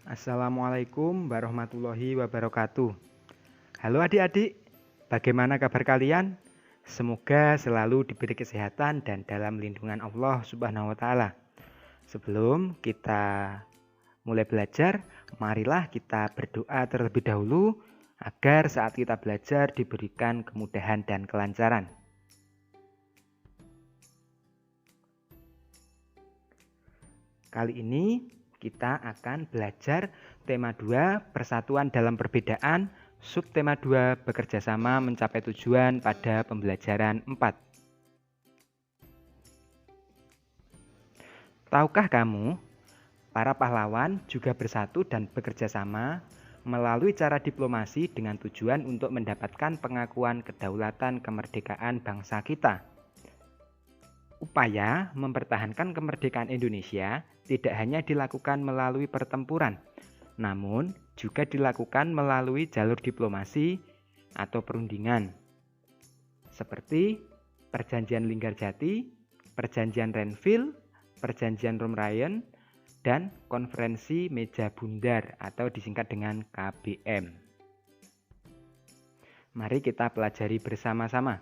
Assalamualaikum warahmatullahi wabarakatuh. Halo adik-adik, bagaimana kabar kalian? Semoga selalu diberi kesehatan dan dalam lindungan Allah Subhanahu wa Ta'ala. Sebelum kita mulai belajar, marilah kita berdoa terlebih dahulu agar saat kita belajar diberikan kemudahan dan kelancaran. Kali ini kita akan belajar tema 2, persatuan dalam perbedaan, subtema 2, bekerja sama mencapai tujuan pada pembelajaran 4. Tahukah kamu, para pahlawan juga bersatu dan bekerja sama melalui cara diplomasi dengan tujuan untuk mendapatkan pengakuan kedaulatan kemerdekaan bangsa kita. Upaya mempertahankan kemerdekaan Indonesia tidak hanya dilakukan melalui pertempuran, namun juga dilakukan melalui jalur diplomasi atau perundingan, seperti Perjanjian Linggarjati, Perjanjian Renville, Perjanjian Romerin, dan Konferensi Meja Bundar atau disingkat dengan KBM. Mari kita pelajari bersama-sama.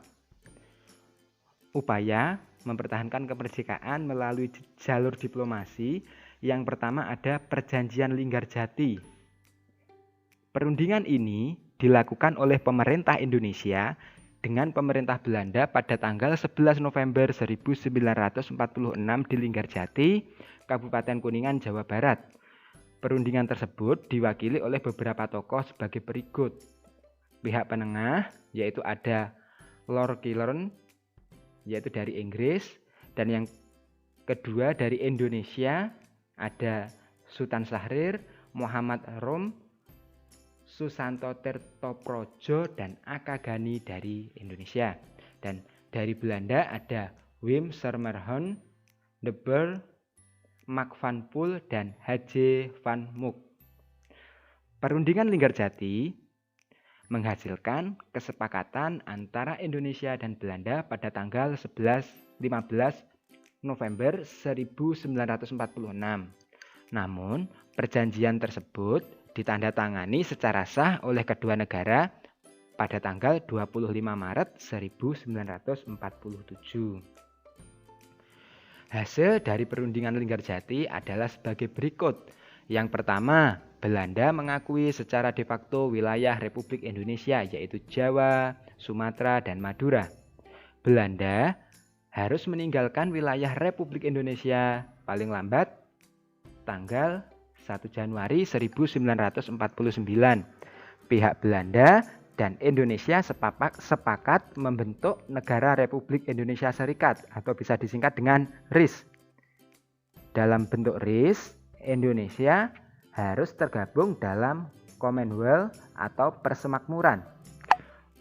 Upaya mempertahankan kemerdekaan melalui jalur diplomasi. Yang pertama ada Perjanjian Linggarjati. Perundingan ini dilakukan oleh pemerintah Indonesia dengan pemerintah Belanda pada tanggal 11 November 1946 di Linggarjati, Kabupaten Kuningan, Jawa Barat. Perundingan tersebut diwakili oleh beberapa tokoh sebagai berikut. Pihak penengah yaitu ada Lord Curzon, yaitu dari Inggris, dan yang kedua dari Indonesia ada Sultan Syahrir, Muhammad Rom, Susanto Tirtoprojo, dan Akagani dari Indonesia. Dan dari Belanda ada Wim Sermerhon, De Boer, Mak van Poel, dan H.J. van Mook. Perundingan Linggarjati menghasilkan kesepakatan antara Indonesia dan Belanda pada tanggal 15 November 1946. Namun, perjanjian tersebut ditandatangani secara sah oleh kedua negara pada tanggal 25 Maret 1947. Hasil dari perundingan Linggarjati adalah sebagai berikut. Yang pertama, Belanda mengakui secara de facto wilayah Republik Indonesia yaitu Jawa, Sumatera, dan Madura. Belanda harus meninggalkan wilayah Republik Indonesia paling lambat tanggal 1 Januari 1949. Pihak Belanda dan Indonesia sepakat membentuk Negara Republik Indonesia Serikat atau bisa disingkat dengan RIS. Dalam bentuk RIS, Indonesia harus tergabung dalam Commonwealth atau persemakmuran.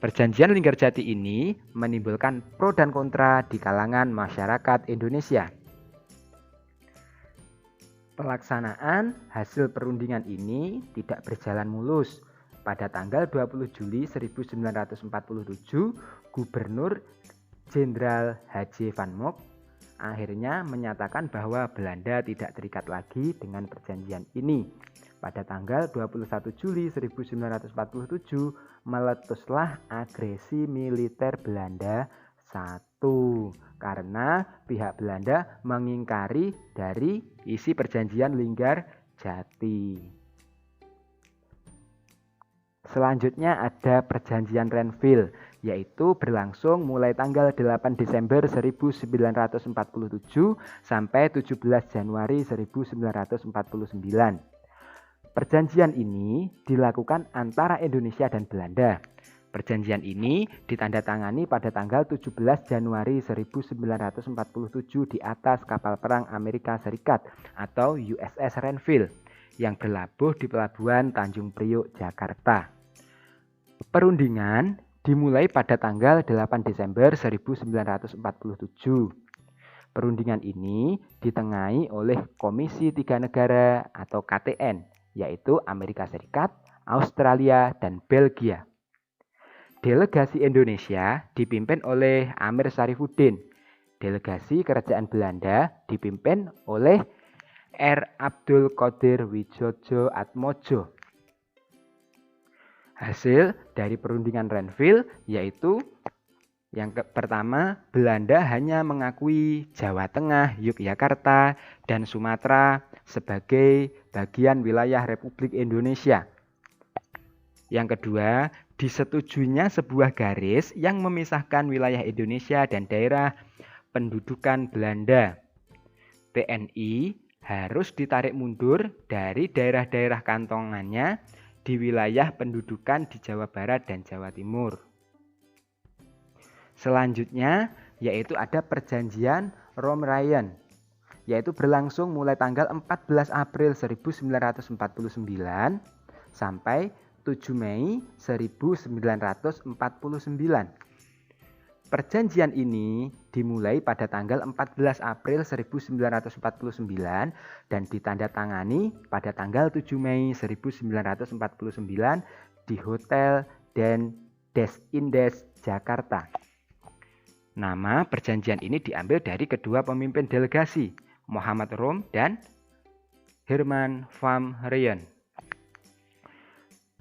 Perjanjian Linggarjati ini menimbulkan pro dan kontra di kalangan masyarakat Indonesia. Pelaksanaan hasil perundingan ini tidak berjalan mulus. Pada tanggal 20 Juli 1947, Gubernur Jenderal H.J. van Mook akhirnya menyatakan bahwa Belanda tidak terikat lagi dengan perjanjian ini. Pada tanggal 21 Juli 1947, meletuslah agresi militer Belanda 1 karena pihak Belanda mengingkari dari isi perjanjian Linggarjati. Selanjutnya ada Perjanjian Renville, yaitu berlangsung mulai tanggal 8 Desember 1947 sampai 17 Januari 1949. Perjanjian ini dilakukan antara Indonesia dan Belanda. Perjanjian ini ditandatangani pada tanggal 17 Januari 1947 di atas kapal perang Amerika Serikat atau USS Renville yang berlabuh di pelabuhan Tanjung Priok, Jakarta. Perundingan dimulai pada tanggal 8 Desember 1947. Perundingan ini ditengahi oleh Komisi Tiga Negara atau KTN, yaitu Amerika Serikat, Australia, dan Belgia. Delegasi Indonesia dipimpin oleh Amir Syarifuddin. Delegasi Kerajaan Belanda dipimpin oleh R. Abdul Qadir Widjojo Atmojo. Hasil dari perundingan Renville yaitu yang pertama, Belanda hanya mengakui Jawa Tengah, Yogyakarta, dan Sumatera sebagai bagian wilayah Republik Indonesia. Yang kedua, disetujuinya sebuah garis yang memisahkan wilayah Indonesia dan daerah pendudukan Belanda. TNI harus ditarik mundur dari daerah-daerah kantongannya di wilayah pendudukan di Jawa Barat dan Jawa Timur. Selanjutnya yaitu ada perjanjian Rome-Ryan, yaitu berlangsung mulai tanggal 14 April 1949 sampai 7 Mei 1949. Perjanjian ini dimulai pada tanggal 14 April 1949 dan ditandatangani pada tanggal 7 Mei 1949 di Hotel Des Indes, Jakarta. Nama perjanjian ini diambil dari kedua pemimpin delegasi, Muhammad Rom dan Herman van Rijn.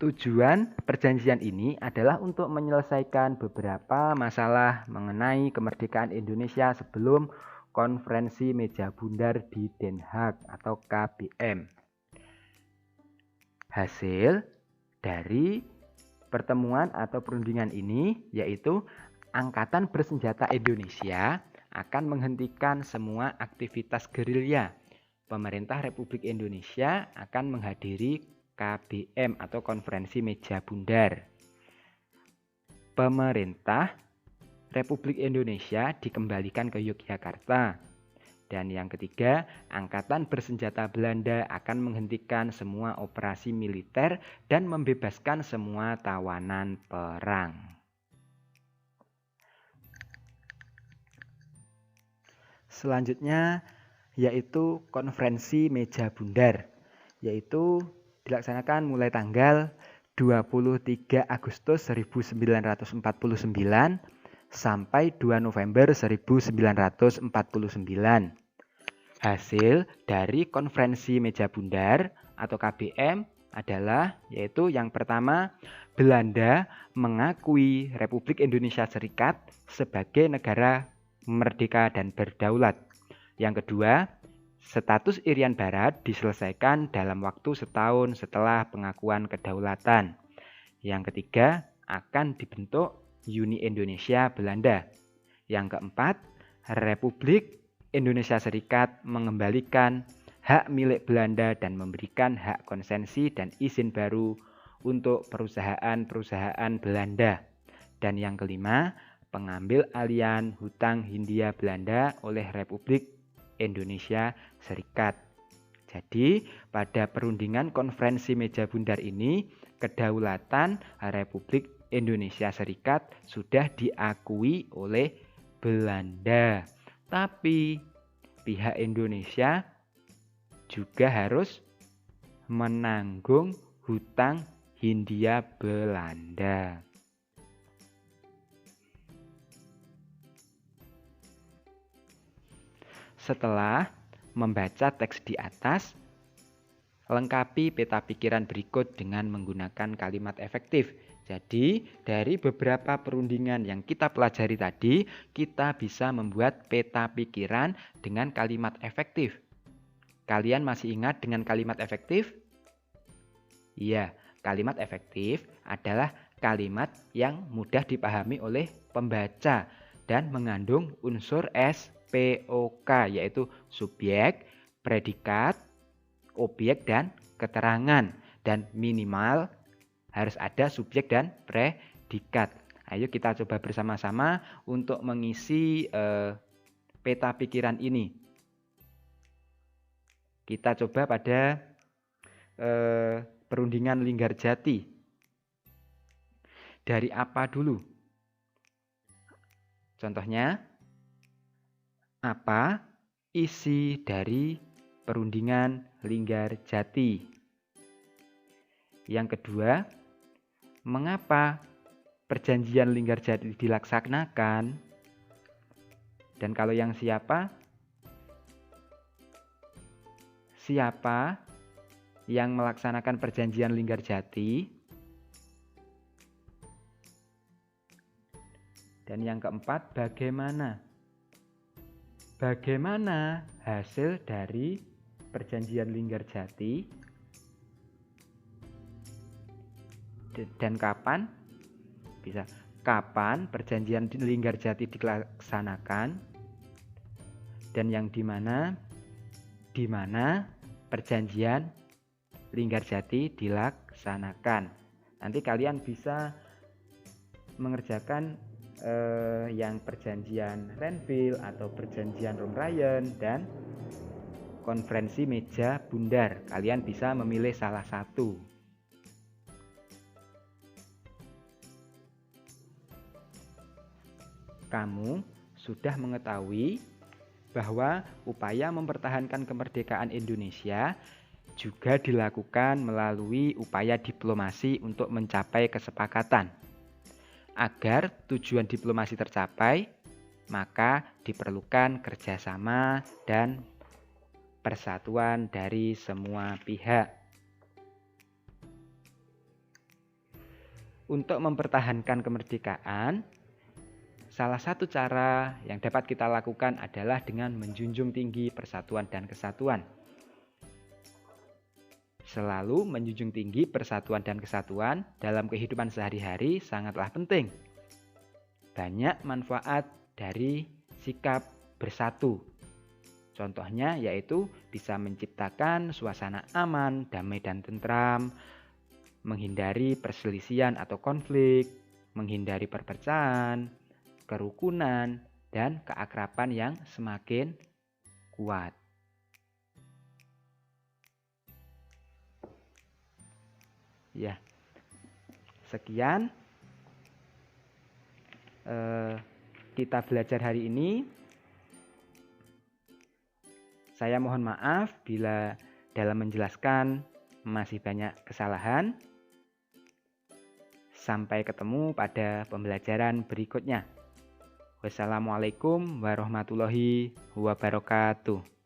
Tujuan perjanjian ini adalah untuk menyelesaikan beberapa masalah mengenai kemerdekaan Indonesia sebelum Konferensi Meja Bundar di Den Haag atau KBM. Hasil dari pertemuan atau perundingan ini yaitu Angkatan Bersenjata Indonesia akan menghentikan semua aktivitas gerilya. Pemerintah Republik Indonesia akan menghadiri KBM atau Konferensi Meja Bundar. Pemerintah Republik Indonesia dikembalikan ke Yogyakarta. Dan yang ketiga, Angkatan Bersenjata Belanda akan menghentikan semua operasi militer dan membebaskan semua tawanan perang. Selanjutnya yaitu Konferensi Meja Bundar, yaitu dilaksanakan mulai tanggal 23 Agustus 1949 sampai 2 November 1949. Hasil dari Konferensi Meja Bundar atau KBM adalah yaitu yang pertama, Belanda mengakui Republik Indonesia Serikat sebagai negara merdeka dan berdaulat. Yang kedua, status Irian Barat diselesaikan dalam waktu setahun setelah pengakuan kedaulatan. Yang ketiga, akan dibentuk Uni Indonesia Belanda. Yang keempat, Republik Indonesia Serikat mengembalikan hak milik Belanda dan memberikan hak konsesi dan izin baru untuk perusahaan-perusahaan Belanda. Dan yang kelima, pengambil alian hutang Hindia Belanda oleh Republik Indonesia Serikat. Jadi, pada perundingan Konferensi Meja Bundar ini, kedaulatan Republik Indonesia Serikat sudah diakui oleh Belanda. Tapi, pihak Indonesia juga harus menanggung hutang Hindia Belanda. Setelah membaca teks di atas, lengkapi peta pikiran berikut dengan menggunakan kalimat efektif. Jadi, dari beberapa perundingan yang kita pelajari tadi, kita bisa membuat peta pikiran dengan kalimat efektif. Kalian masih ingat dengan kalimat efektif? Iya, kalimat efektif adalah kalimat yang mudah dipahami oleh pembaca dan mengandung unsur SPOK, yaitu subjek, predikat, objek, dan keterangan. Dan minimal harus ada subjek dan predikat. Ayo kita coba bersama-sama untuk mengisi peta pikiran ini. Kita coba pada perundingan Linggarjati. Dari apa dulu? Contohnya, apa isi dari perundingan Linggarjati? Yang kedua, mengapa perjanjian Linggarjati dilaksanakan? Dan kalau yang siapa? siapa yang melaksanakan perjanjian Linggarjati. Dan yang keempat, bagaimana hasil dari perjanjian Linggarjati dan kapan perjanjian Linggarjati dilaksanakan, dan yang di mana perjanjian Linggarjati dilaksanakan. Nanti kalian bisa mengerjakan yang perjanjian Renville atau perjanjian Rongryan dan konferensi meja bundar. Kalian bisa memilih salah satu. Kamu sudah mengetahui bahwa upaya mempertahankan kemerdekaan Indonesia juga dilakukan melalui upaya diplomasi untuk mencapai kesepakatan. Agar tujuan diplomasi tercapai, maka diperlukan kerjasama dan persatuan dari semua pihak. Untuk mempertahankan kemerdekaan, salah satu cara yang dapat kita lakukan adalah dengan menjunjung tinggi persatuan dan kesatuan. Selalu menjunjung tinggi persatuan dan kesatuan dalam kehidupan sehari-hari sangatlah penting. Banyak manfaat dari sikap bersatu. Contohnya yaitu bisa menciptakan suasana aman, damai dan tentram, menghindari perselisihan atau konflik, menghindari perpecahan, kerukunan, dan keakraban yang semakin kuat. Ya, sekian kita belajar hari ini. Saya mohon maaf bila dalam menjelaskan masih banyak kesalahan. Sampai ketemu pada pembelajaran berikutnya. Wassalamualaikum warahmatullahi wabarakatuh.